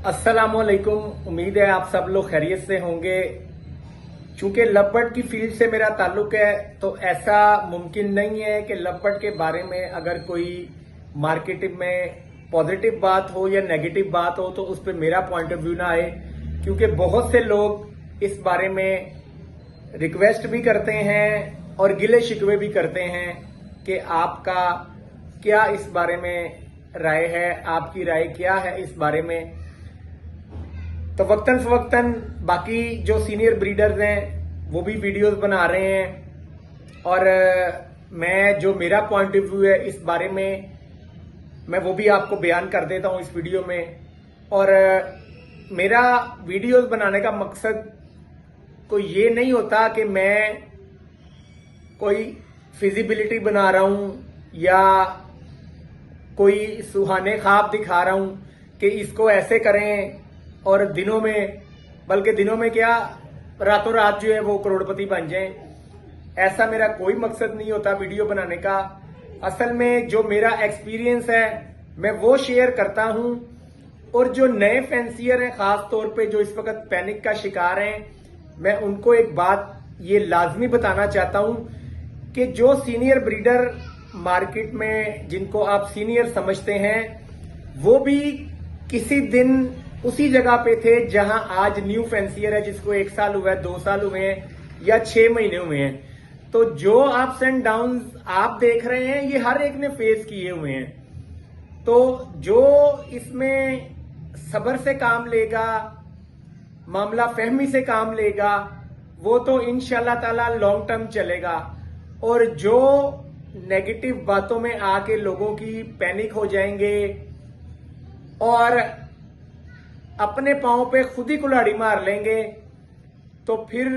अस्सलामुअलैकुम। उम्मीद है आप सब लोग खैरियत से होंगे। चूंकि लवबर्ड की फील्ड से मेरा ताल्लुक है तो ऐसा मुमकिन नहीं है कि लवबर्ड के बारे में अगर कोई मार्केट में पॉजिटिव बात हो या नेगेटिव बात हो तो उस पर मेरा पॉइंट ऑफ व्यू ना आए, क्योंकि बहुत से लोग इस बारे में रिक्वेस्ट भी करते हैं और गिले शिकवे भी करते हैं कि आपका क्या इस बारे में राय है, आपकी राय क्या है इस बारे में। तो वक्तन फवक्तन बाकी जो सीनियर ब्रीडर्स हैं वो भी वीडियोस बना रहे हैं और मैं जो मेरा पॉइंट ऑफ व्यू है इस बारे में मैं वो भी आपको बयान कर देता हूं इस वीडियो में। और मेरा वीडियोस बनाने का मकसद कोई ये नहीं होता कि मैं कोई फिजिबिलिटी बना रहा हूं या कोई सुहाने ख्वाब दिखा रहा हूं कि इसको ऐसे करें और दिनों में, बल्कि दिनों में क्या रातों रात जो है वो करोड़पति बन जाएं। ऐसा मेरा कोई मकसद नहीं होता वीडियो बनाने का। असल में जो मेरा एक्सपीरियंस है मैं वो शेयर करता हूं। और जो नए फैंसियर हैं, खास तौर पे जो इस वक्त पैनिक का शिकार हैं, मैं उनको एक बात ये लाजमी बताना चाहता हूं कि जो सीनियर ब्रीडर मार्केट में जिनको आप सीनियर समझते हैं वो भी किसी दिन उसी जगह पे थे जहां आज न्यू फैंसियर है, जिसको 1 साल हुआ है, 2 साल हुए हैं या 6 महीने हुए हैं। तो जो अप्स एंड डाउन्स आप देख रहे हैं ये हर एक ने फेस किए हुए हैं। तो जो इसमें सब्र से काम लेगा, मामला फहमी से काम लेगा, वो तो इंशाल्लाह ताला लॉन्ग टर्म चलेगा। और जो नेगेटिव बातों में आके लोगों की पैनिक हो जाएंगे और अपने पांव पे खुद ही कुल्हाड़ी मार लेंगे तो फिर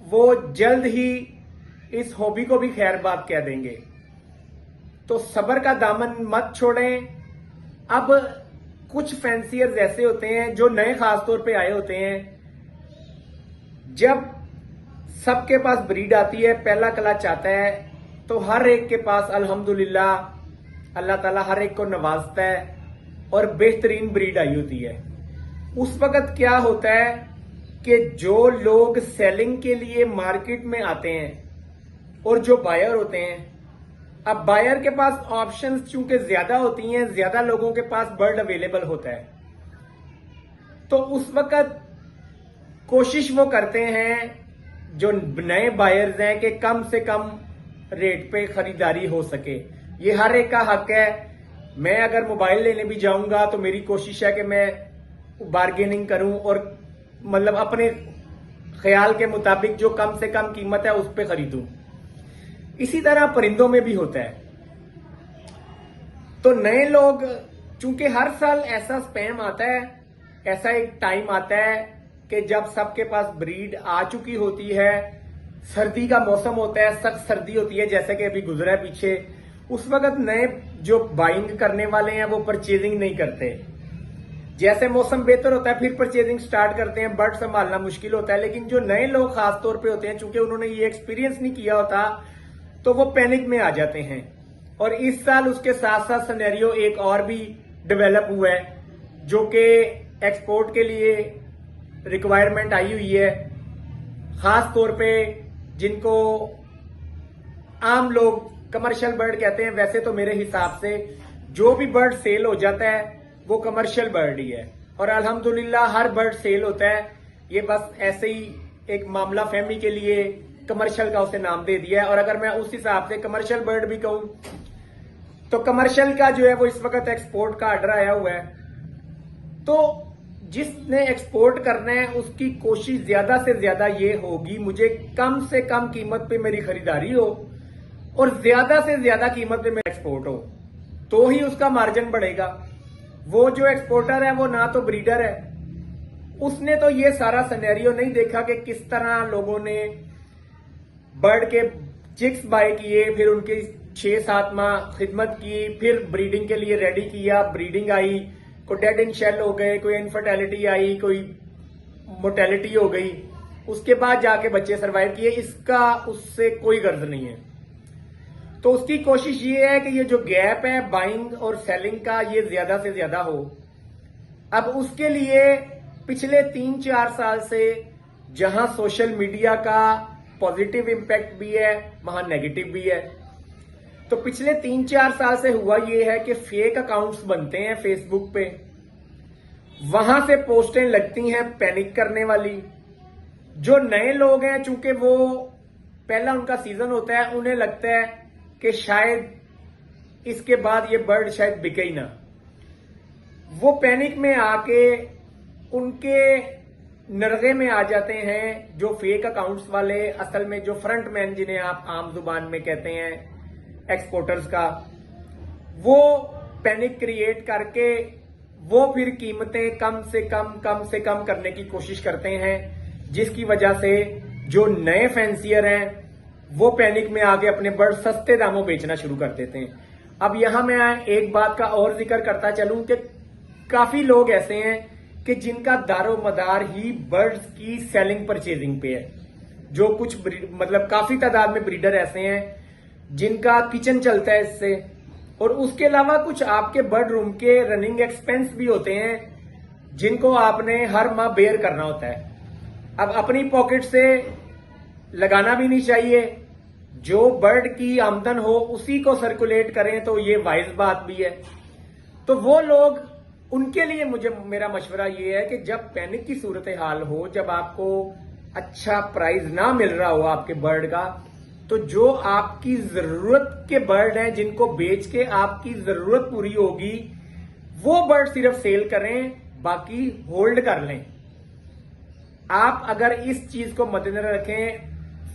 वो जल्द ही इस हॉबी को भी खैर बात कह देंगे। तो सब्र का दामन मत छोड़ें। अब कुछ फैंसियर्स ऐसे होते हैं जो नए खास तौर पे आए होते हैं, जब सबके पास ब्रीड आती है, पहला क्लच आता है तो हर एक के पास अल्हम्दुलिल्लाह अल्लाह ताला हर एक को नवाजता है और बेहतरीन ब्रीड आई होती है। उस वक्त क्या होता है कि जो लोग सेलिंग के लिए मार्केट में आते हैं और जो बायर होते हैं, अब बायर के पास ऑप्शंस चूंकि ज्यादा होती हैं, ज्यादा लोगों के पास बर्ड अवेलेबल होता है, तो उस वक्त कोशिश वो करते हैं जो नए बायर्स हैं कि कम से कम रेट पे खरीदारी हो सके। ये हर एक का हक है। मैं अगर मोबाइल लेने भी जाऊंगा तो मेरी कोशिश है कि मैं बार्गेनिंग करूं और मतलब अपने ख्याल के मुताबिक जो कम से कम कीमत है उस पर खरीदूं। इसी तरह परिंदों में भी होता है। तो नए लोग, चूंकि हर साल ऐसा स्पैम आता है, ऐसा एक टाइम आता है कि जब सबके पास ब्रीड आ चुकी होती है, सर्दी का मौसम होता है, सख्त सर्दी होती है जैसे कि अभी गुजरा है पीछे, उस वक्त नए जो बाइंग करने वाले हैं वो परचेजिंग नहीं करते। जैसे मौसम बेहतर होता है फिर परचेजिंग स्टार्ट करते हैं, बर्ड संभालना मुश्किल होता है। लेकिन जो नए लोग खास तौर पे होते हैं, चूंकि उन्होंने ये एक्सपीरियंस नहीं किया होता, तो वो पैनिक में आ जाते हैं। और इस साल उसके साथ साथ सिनेरियो एक और भी डेवलप हुआ है जो कि एक्सपोर्ट के लिए रिक्वायरमेंट आई हुई है, खास तौर पे जिनको आम लोग कमर्शियल बर्ड कहते हैं। वैसे तो मेरे हिसाब से जो भी बर्ड सेल हो जाता है वो कमर्शियल बर्ड ही है और अल्हम्दुलिल्लाह हर बर्ड सेल होता है। ये बस ऐसे ही एक मामला फहमी के लिए कमर्शियल का उसे नाम दे दिया है। और अगर मैं उस हिसाब से कमर्शियल बर्ड भी कहूं तो कमर्शियल का जो है वो इस वक्त एक्सपोर्ट का ऑर्डर आया हुआ है। तो जिसने एक्सपोर्ट करना है उसकी कोशिश ज्यादा से ज्यादा ये होगी मुझे कम से कम कीमत पे मेरी खरीदारी हो और ज्यादा से ज्यादा कीमत पे मेरा एक्सपोर्ट हो, तो ही उसका मार्जिन बढ़ेगा। वो जो एक्सपोर्टर है वो ना तो ब्रीडर है, उसने तो ये सारा सिनेरियो नहीं देखा कि किस तरह लोगों ने बर्ड के चिक्स बाय किए, फिर उनकी 6-7 माह खिदमत की, फिर ब्रीडिंग के लिए रेडी किया, ब्रीडिंग आई, कोई डेड इन शेल हो गए, कोई इनफर्टिलिटी आई, कोई मोर्टेलिटी हो गई, उसके बाद जाके बच्चे सरवाइव किए। इसका उससे कोई गर्ज नहीं है। तो उसकी कोशिश ये है कि ये जो गैप है बाइंग और सेलिंग का, ये ज्यादा से ज्यादा हो। अब उसके लिए पिछले 3-4 साल से जहां सोशल मीडिया का पॉजिटिव इंपैक्ट भी है वहां नेगेटिव भी है। तो पिछले 3-4 साल से हुआ यह है कि फेक अकाउंट्स बनते हैं फेसबुक पे, वहां से पोस्टें लगती हैं पैनिक करने वाली। जो नए लोग हैं, चूंकि वो पहला उनका सीजन होता है, उन्हें लगता है कि शायद इसके बाद ये बर्ड शायद बिके ही ना। वो पैनिक में आके उनके नरगे में आ जाते हैं जो फेक अकाउंट्स वाले, असल में जो फ्रंटमैन जिन्हें आप आम जुबान में कहते हैं एक्सपोर्टर्स का, वो पैनिक क्रिएट करके वो फिर कीमतें कम से कम करने की कोशिश करते हैं, जिसकी वजह से जो नए फैंसियर हैं वो पैनिक में आके अपने बर्ड सस्ते दामों बेचना शुरू कर देते हैं। अब यहां मैं एक बात का और जिक्र करता चलूं कि काफी लोग ऐसे हैं कि जिनका दारोमदार ही बर्ड्स की सेलिंग परचेजिंग पे है। जो कुछ मतलब काफी तादाद में ब्रीडर ऐसे हैं जिनका किचन चलता है इससे, और उसके अलावा कुछ आपके बर्ड रूम के रनिंग एक्सपेंस भी होते हैं जिनको आपने हर माह बेयर करना होता है। अब अपनी पॉकेट से लगाना भी नहीं चाहिए, जो बर्ड की आमदन हो उसी को सर्कुलेट करें, तो ये वाइज बात भी है। तो वो लोग, उनके लिए मेरा मशवरा ये है कि जब पैनिक की सूरत हाल हो, जब आपको अच्छा प्राइस ना मिल रहा हो आपके बर्ड का, तो जो आपकी जरूरत के बर्ड हैं जिनको बेच के आपकी जरूरत पूरी होगी, वो बर्ड सिर्फ सेल करें, बाकी होल्ड कर लें। आप अगर इस चीज को मद्देनजर रखें,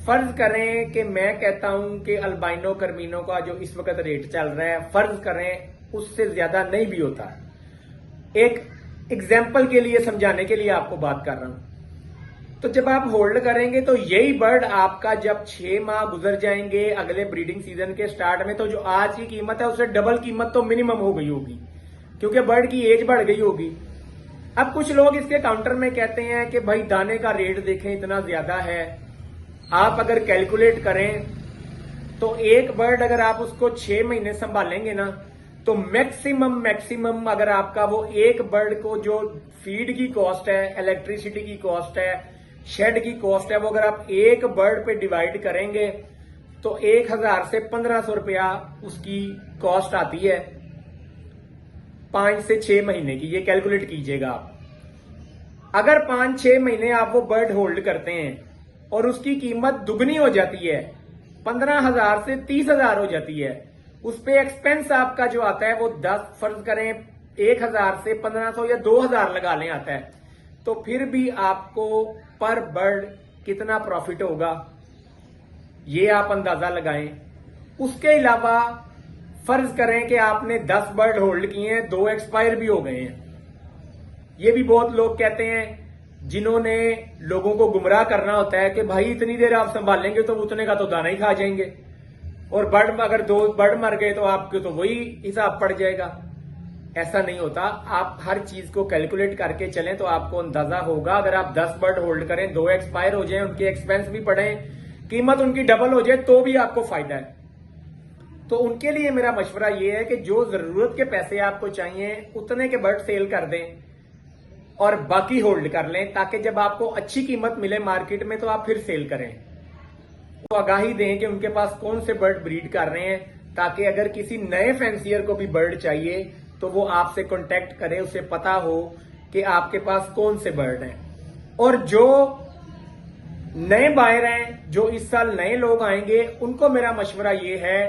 फर्ज करें कि मैं कहता हूं कि अल्बाइनो कर्मीनो का जो इस वक्त रेट चल रहा है, फर्ज करें उससे ज्यादा नहीं भी होता। एक एग्जाम्पल के लिए, समझाने के लिए आपको बात कर रहा हूं। तो जब आप होल्ड करेंगे तो यही बर्ड आपका जब 6 माह गुजर जाएंगे अगले ब्रीडिंग सीजन के स्टार्ट में, तो जो आज की कीमत है उससे डबल कीमत तो मिनिमम हो गई होगी, क्योंकि बर्ड की एज बढ़ गई होगी। अब कुछ लोग इसके काउंटर में कहते हैं कि भाई दाने का रेट देखें इतना ज्यादा है। आप अगर कैलकुलेट करें तो एक बर्ड अगर आप उसको 6 महीने संभालेंगे ना, तो मैक्सिमम अगर आपका वो एक बर्ड को जो फीड की कॉस्ट है, इलेक्ट्रिसिटी की कॉस्ट है, शेड की कॉस्ट है, वो अगर आप एक बर्ड पे डिवाइड करेंगे तो 1000 से 1500 रुपया उसकी कॉस्ट आती है 5 से 6 महीने की। ये कैलकुलेट कीजिएगा आप। अगर 5-6 महीने आप वो बर्ड होल्ड करते हैं और उसकी कीमत दुगनी हो जाती है, 15,000 से 30,000 हो जाती है, उस पे एक्सपेंस आपका जो आता है वो 10, फर्ज करें 1000 से 1500 या 2000 लगा लें आता है, तो फिर भी आपको पर बर्ड कितना प्रॉफिट होगा ये आप अंदाजा लगाएं। उसके अलावा फर्ज करें कि आपने 10 बर्ड होल्ड किए हैं, 2 एक्सपायर भी हो गए हैं। ये भी बहुत लोग कहते हैं जिन्होंने लोगों को गुमराह करना होता है कि भाई इतनी देर आप संभालेंगे तो उतने का तो दाना ही खा जाएंगे, और बर्ड अगर 2 बर्ड मर गए तो आपके तो वही हिसाब पड़ जाएगा। ऐसा नहीं होता। आप हर चीज को कैलकुलेट करके चलें तो आपको अंदाजा होगा। अगर आप 10 बर्ड होल्ड करें, 2 एक्सपायर हो जाएं, उनके एक्सपेंस भी पड़े, कीमत उनकी डबल हो जाए, तो भी आपको फायदा है। तो उनके लिए मेरा मशवरा ये है कि जो जरूरत के पैसे आपको चाहिए उतने के बर्ड सेल कर दें और बाकी होल्ड कर लें, ताकि जब आपको अच्छी कीमत मिले मार्केट में तो आप फिर सेल करें। तो आगाही दें कि उनके पास कौन से बर्ड ब्रीड कर रहे हैं, ताकि अगर किसी नए फैंसियर को भी बर्ड चाहिए तो वो आपसे कांटेक्ट करे, उसे पता हो कि आपके पास कौन से बर्ड हैं। और जो नए बायर हैं, जो इस साल नए लोग आएंगे, उनको मेरा मशवरा ये है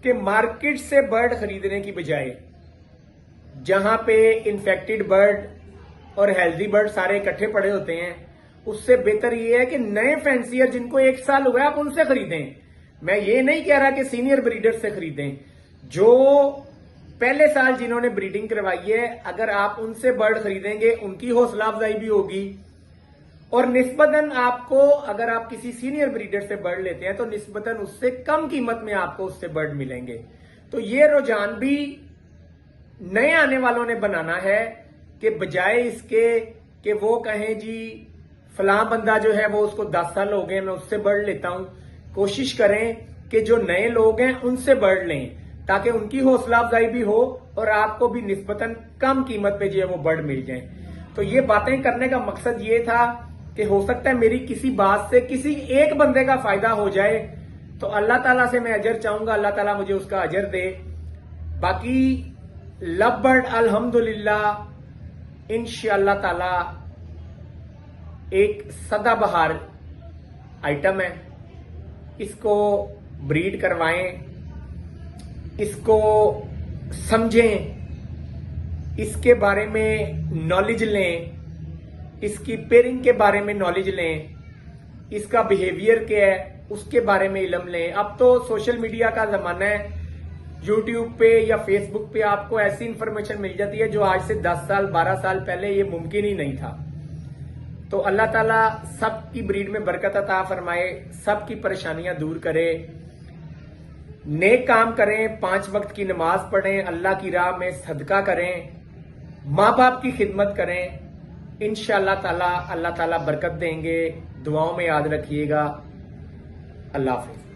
कि मार्केट से बर्ड खरीदने की बजाय, जहां पे इन्फेक्टेड बर्ड और हेल्दी बर्ड सारे इकट्ठे पड़े होते हैं, उससे बेहतर ये है कि नए फैंसियर जिनको 1 साल हुआ आप उनसे खरीदें। मैं ये नहीं कह रहा कि सीनियर ब्रीडर से खरीदें, जो पहले साल जिन्होंने ब्रीडिंग करवाई है, अगर आप उनसे बर्ड खरीदेंगे उनकी हौसला अफजाई भी होगी, और निस्बतन आपको, अगर आप किसी सीनियर ब्रीडर से बर्ड लेते हैं तो निस्बतन उससे कम कीमत में आपको उससे बर्ड मिलेंगे। तो ये रुझान भी नए आने वालों ने बनाना है कि बजाय इसके कि वो कहें जी फलां बंदा जो है वो उसको 10 साल हो गए मैं उससे बर्ड लेता हूं, कोशिश करें कि जो नए लोग हैं उनसे बर्ड लें, ताकि उनकी हौसला अफजाई भी हो और आपको भी निस्बतन कम कीमत पे जो है वो बर्ड मिल जाए। तो ये बातें करने का मकसद ये था कि हो सकता है मेरी किसी बात से किसी एक बंदे का फायदा हो जाए, तो अल्लाह ताला से मैं अजर चाहूंगा, अल्लाह ताला मुझे उसका अजर दे। बाकी लव बर्ड अल्हम्दुलिल्लाह इंशाअल्लाह ताला एक सदाबहार आइटम है। इसको ब्रीड करवाएं, इसको समझें, इसके बारे में नॉलेज लें, इसकी पेयरिंग के बारे में नॉलेज लें, इसका बिहेवियर क्या है उसके बारे में इल्म लें। अब तो सोशल मीडिया का जमाना है, यूट्यूब पे या फेसबुक पे आपको ऐसी इंफॉर्मेशन मिल जाती है जो आज से 10 साल 12 साल पहले ये मुमकिन ही नहीं था। तो अल्लाह ताला सबकी ब्रीड में बरकत अता फरमाए, सबकी परेशानियां दूर करे, नेक काम करें, 5 वक्त की नमाज पढ़ें, अल्लाह की राह में सदका करें, माँ बाप की खिदमत करें। इंशाअल्लाह ताला अल्लाह ताला बरकत देंगे। दुआओं में याद रखिएगा। अल्लाह हाफिज।